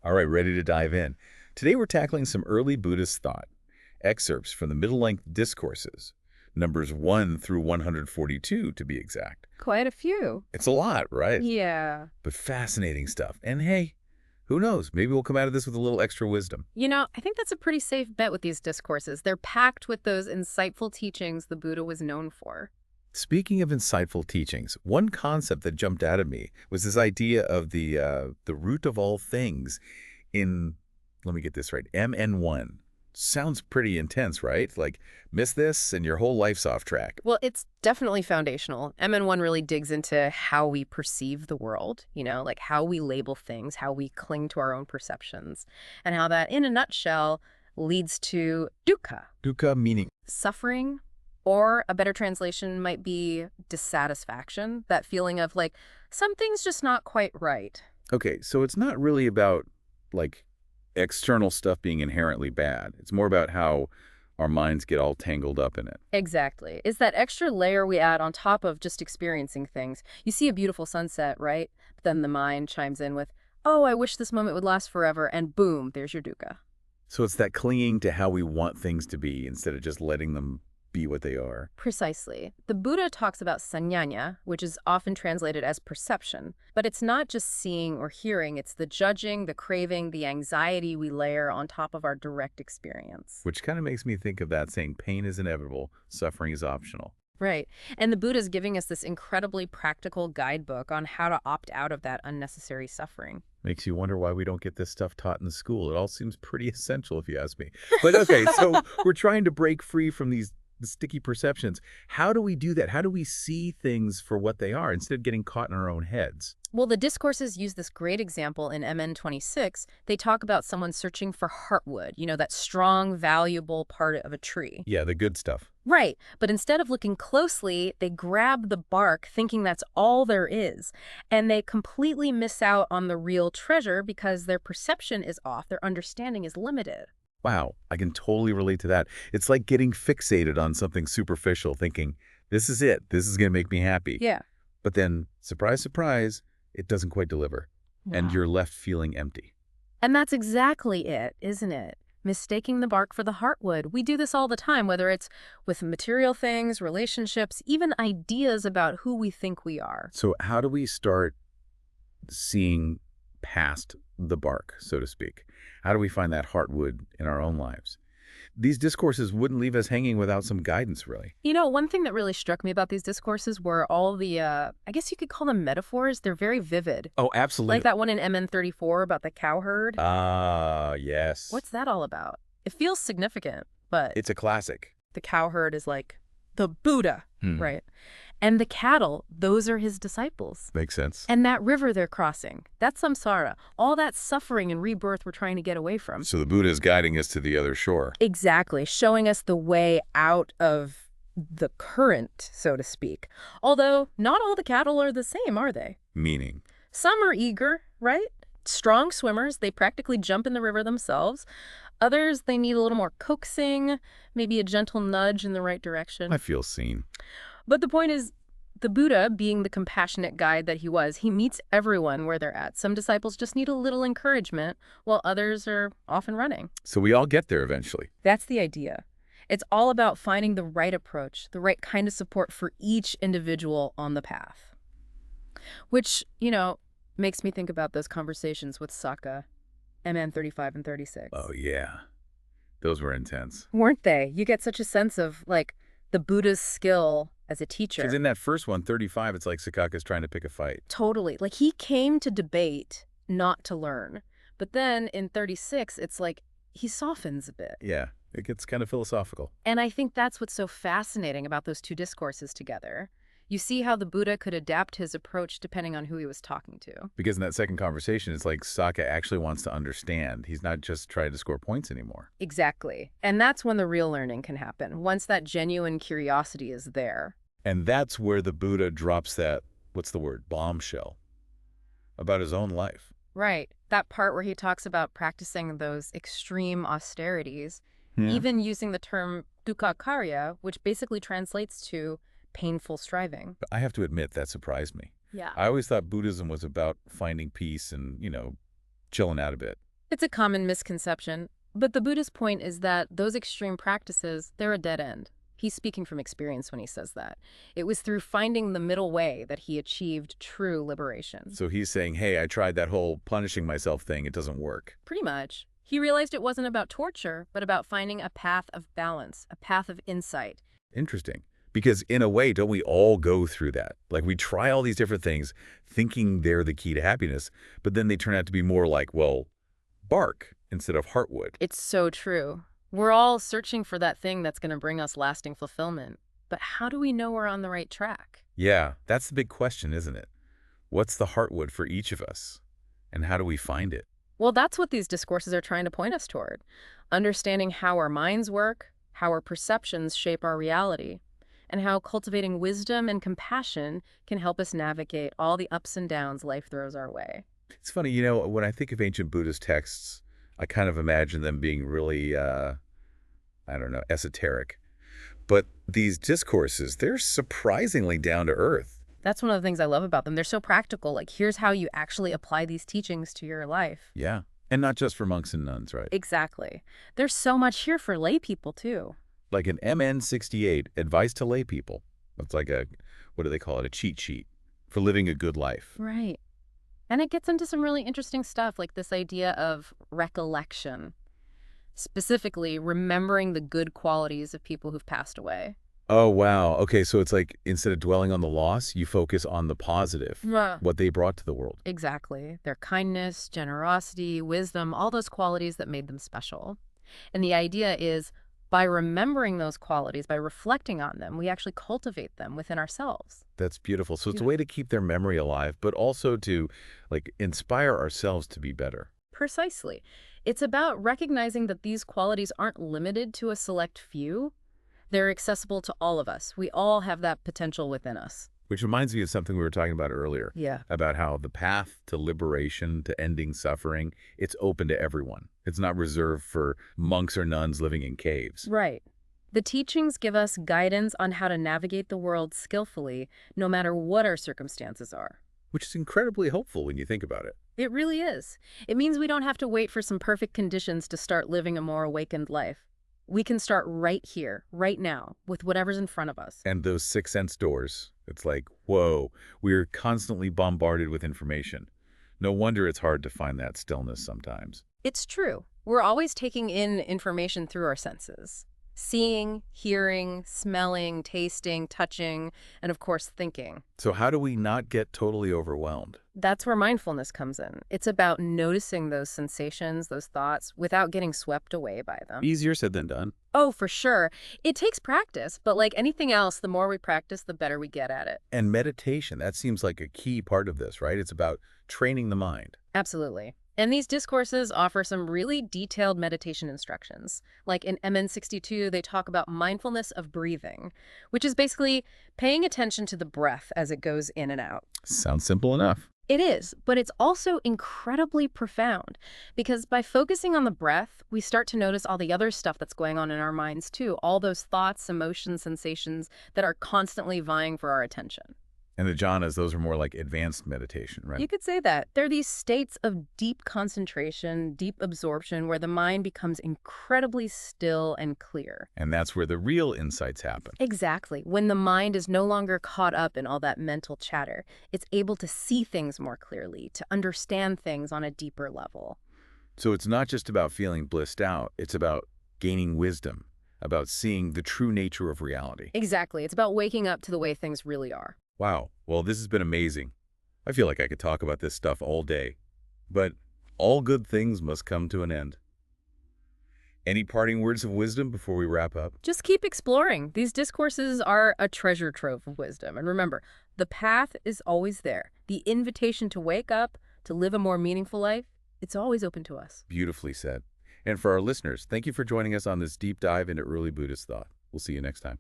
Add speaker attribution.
Speaker 1: All right, ready to dive in. Today we're tackling some early Buddhist thought, excerpts from the Middle Discourses, numbers 1 through 142 to be exact.
Speaker 2: Quite a few.
Speaker 1: It's a lot, right?
Speaker 2: Yeah.
Speaker 1: But fascinating stuff. And hey, who knows? Maybe we'll come out of this with a little extra wisdom.
Speaker 2: I think that's a pretty safe bet with these discourses. They're packed with those insightful teachings the Buddha was known for.
Speaker 1: Speaking of insightful teachings, one concept that jumped out at me was this idea of the root of all things in, let me get this right, MN1. Sounds pretty intense, right? Like, miss this and your whole life's off track.
Speaker 2: Well, it's definitely foundational. MN1 really digs into how we perceive the world, like how we label things, how we cling to our own perceptions, and how that, in a nutshell, leads to dukkha,
Speaker 1: Dukkha meaning,
Speaker 2: suffering, or a better translation might be dissatisfaction, that feeling of like, something's just not quite right.
Speaker 1: okay, so it's not really about, like, external stuff being inherently bad. It's more about how our minds get all tangled up in it.
Speaker 2: Exactly. It's that extra layer we add on top of just experiencing things. You see a beautiful sunset, right? But then the mind chimes in with, oh, I wish this moment would last forever, and boom, there's your dukkha.
Speaker 1: So it's that clinging to how we want things to be instead of just letting them be what they are.
Speaker 2: Precisely. The Buddha talks about sannyaya, which is often translated as perception. But it's not just seeing or hearing, it's the judging, the craving, the anxiety we layer on top of our direct experience.
Speaker 1: Which kind of makes me think of that saying, pain is inevitable, suffering is optional.
Speaker 2: Right. And the Buddha's giving us this incredibly practical guidebook on how to opt out of that unnecessary suffering.
Speaker 1: Makes you wonder why we don't get this stuff taught in school. It all seems pretty essential if you ask me. But okay, so we're trying to break free from these sticky perceptions. How do we do that? How do we see things for what they are instead of getting caught in our own heads?
Speaker 2: Well, the discourses use this great example in MN26. They talk about someone searching for heartwood, that strong, valuable part of a tree.
Speaker 1: Yeah, the good stuff.
Speaker 2: Right. But instead of looking closely, they grab the bark thinking that's all there is. And they completely miss out on the real treasure because their perception is off. Their understanding is limited.
Speaker 1: Wow, I can totally relate to that. It's like getting fixated on something superficial, thinking, this is it. This is going to make me happy.
Speaker 2: Yeah.
Speaker 1: But then, surprise, surprise, it doesn't quite deliver. And
Speaker 2: Wow.
Speaker 1: you're left feeling empty.
Speaker 2: And that's exactly it, isn't it? Mistaking the bark for the heartwood. We do this all the time, whether it's with material things, relationships, even ideas about who we think we are.
Speaker 1: So how do we start seeing past the bark, so to speak? How do we find that heartwood in our own lives? These discourses wouldn't leave us hanging without some guidance, really.
Speaker 2: One thing that really struck me about these discourses were all the, I guess you could call them metaphors. They're very vivid.
Speaker 1: Oh, absolutely.
Speaker 2: Like that one in MN34 about the cow herd.
Speaker 1: Ah, yes.
Speaker 2: What's that all about? It feels significant, but
Speaker 1: It's a classic.
Speaker 2: the cow herd is like the Buddha,
Speaker 1: Hmm.
Speaker 2: right? And the cattle, those are his disciples.
Speaker 1: Makes sense.
Speaker 2: And that river they're crossing, that's samsara. All that suffering and rebirth we're trying to get away from.
Speaker 1: So the Buddha is guiding us to the other shore.
Speaker 2: Exactly, showing us the way out of the current, so to speak. Although not all the cattle are the same, are they?
Speaker 1: Meaning.
Speaker 2: Some are eager, right? Strong swimmers, they practically jump in the river themselves. Others, they need a little more coaxing, maybe a gentle nudge in the right direction.
Speaker 1: I feel seen.
Speaker 2: But the point is, the Buddha, being the compassionate guide that he was, he meets everyone where they're at. Some disciples just need a little encouragement, while others are off and running.
Speaker 1: So we all get there eventually.
Speaker 2: That's the idea. It's all about finding the right approach, the right kind of support for each individual on the path. Which, makes me think about those conversations with Sokka, MN35 and 36.
Speaker 1: Oh, yeah. Those were intense.
Speaker 2: Weren't they? You get such a sense of, the Buddha's skill as a teacher.
Speaker 1: Because in that first one, 35, it's like Sakaka's trying to pick a fight.
Speaker 2: Totally. Like, he came to debate, not to learn. But then in 36, it's like he softens a bit.
Speaker 1: Yeah, it gets kind of philosophical.
Speaker 2: And I think that's what's so fascinating about those two discourses together. You see how the Buddha could adapt his approach depending on who he was talking to.
Speaker 1: Because in that second conversation, it's like Sokka actually wants to understand. He's not just trying to score points anymore.
Speaker 2: Exactly. And that's when the real learning can happen, once that genuine curiosity is there.
Speaker 1: And that's where the Buddha drops that, what's the word, bombshell, about his own life.
Speaker 2: Right. That part where he talks about practicing those extreme austerities,
Speaker 1: Yeah.
Speaker 2: even using the term dukkha, which basically translates to painful striving.
Speaker 1: But I have to admit, that surprised me.
Speaker 2: Yeah.
Speaker 1: I always thought Buddhism was about finding peace and, chilling out a bit.
Speaker 2: It's a common misconception, but the Buddhist point is that those extreme practices, they're a dead end. He's speaking from experience when he says that. It was through finding the middle way that he achieved true liberation.
Speaker 1: So he's saying, hey, I tried that whole punishing myself thing. It doesn't work.
Speaker 2: Pretty much. He realized it wasn't about torture, but about finding a path of balance, a path of insight.
Speaker 1: Interesting. Because in a way, don't we all go through that? Like we try all these different things thinking they're the key to happiness, but then they turn out to be more like, well, bark instead of heartwood.
Speaker 2: It's so true. We're all searching for that thing that's going to bring us lasting fulfillment. But how do we know we're on the right track?
Speaker 1: Yeah, that's the big question, isn't it? What's the heartwood for each of us? And how do we find it?
Speaker 2: Well, that's what these discourses are trying to point us toward. Understanding how our minds work, how our perceptions shape our reality, and how cultivating wisdom and compassion can help us navigate all the ups and downs life throws our way.
Speaker 1: It's funny, when I think of ancient Buddhist texts, I kind of imagine them being really, I don't know, esoteric. But these discourses, they're surprisingly down to earth.
Speaker 2: That's one of the things I love about them. They're so practical. Like, here's how you actually apply these teachings to your life.
Speaker 1: Yeah. And not just for monks and nuns, right?
Speaker 2: Exactly. There's so much here for lay people, too.
Speaker 1: Like an MN68, Advice to Lay People. That's like what do they call it? A cheat sheet for living a good life.
Speaker 2: Right. And it gets into some really interesting stuff, like this idea of recollection, specifically remembering the good qualities of people who've passed away.
Speaker 1: Oh, wow. Okay, so it's like instead of dwelling on the loss, you focus on the positive,
Speaker 2: Yeah.
Speaker 1: what they brought to the world.
Speaker 2: Exactly. Their kindness, generosity, wisdom, all those qualities that made them special. And the idea is by remembering those qualities, by reflecting on them, we actually cultivate them within ourselves.
Speaker 1: That's beautiful. So it's a way to keep their memory alive, but also to inspire ourselves to be better.
Speaker 2: Precisely. It's about recognizing that these qualities aren't limited to a select few. They're accessible to all of us. We all have that potential within us.
Speaker 1: Which reminds me of something we were talking about earlier.
Speaker 2: Yeah.
Speaker 1: About how the path to liberation, to ending suffering, it's open to everyone. It's not reserved for monks or nuns living in caves.
Speaker 2: Right. The teachings give us guidance on how to navigate the world skillfully, no matter what our circumstances are.
Speaker 1: Which is incredibly hopeful when you think about it.
Speaker 2: It really is. It means we don't have to wait for some perfect conditions to start living a more awakened life. We can start right here, right now, with whatever's in front of us.
Speaker 1: And those sixth sense doors, it's like, whoa, we're constantly bombarded with information. No wonder it's hard to find that stillness sometimes.
Speaker 2: It's true. We're always taking in information through our senses. Seeing, hearing, smelling, tasting, touching, and of course, thinking.
Speaker 1: So how do we not get totally overwhelmed?
Speaker 2: That's where mindfulness comes in. It's about noticing those sensations, those thoughts, without getting swept away by them.
Speaker 1: Easier said than done.
Speaker 2: Oh, for sure. It takes practice, but like anything else, the more we practice, the better we get at it.
Speaker 1: And meditation, that seems like a key part of this, right? It's about training the mind.
Speaker 2: Absolutely. And these discourses offer some really detailed meditation instructions. Like in MN62, they talk about mindfulness of breathing, which is basically paying attention to the breath as it goes in and out.
Speaker 1: Sounds simple enough.
Speaker 2: It is, but it's also incredibly profound because by focusing on the breath, we start to notice all the other stuff that's going on in our minds too, all those thoughts, emotions, sensations that are constantly vying for our attention.
Speaker 1: And the jhanas, those are more like advanced meditation, right?
Speaker 2: You could say that. They're these states of deep concentration, deep absorption, where the mind becomes incredibly still and clear.
Speaker 1: And that's where the real insights happen.
Speaker 2: Exactly. When the mind is no longer caught up in all that mental chatter, it's able to see things more clearly, to understand things on a deeper level.
Speaker 1: So it's not just about feeling blissed out, it's about gaining wisdom, about seeing the true nature of reality.
Speaker 2: Exactly. It's about waking up to the way things really are.
Speaker 1: Wow. Well, this has been amazing. I feel like I could talk about this stuff all day. But all good things must come to an end. Any parting words of wisdom before we wrap up?
Speaker 2: Just keep exploring. These discourses are a treasure trove of wisdom. And remember, the path is always there. The invitation to wake up, to live a more meaningful life, it's always open to us.
Speaker 1: Beautifully said. And for our listeners, thank you for joining us on this deep dive into early Buddhist thought. We'll see you next time.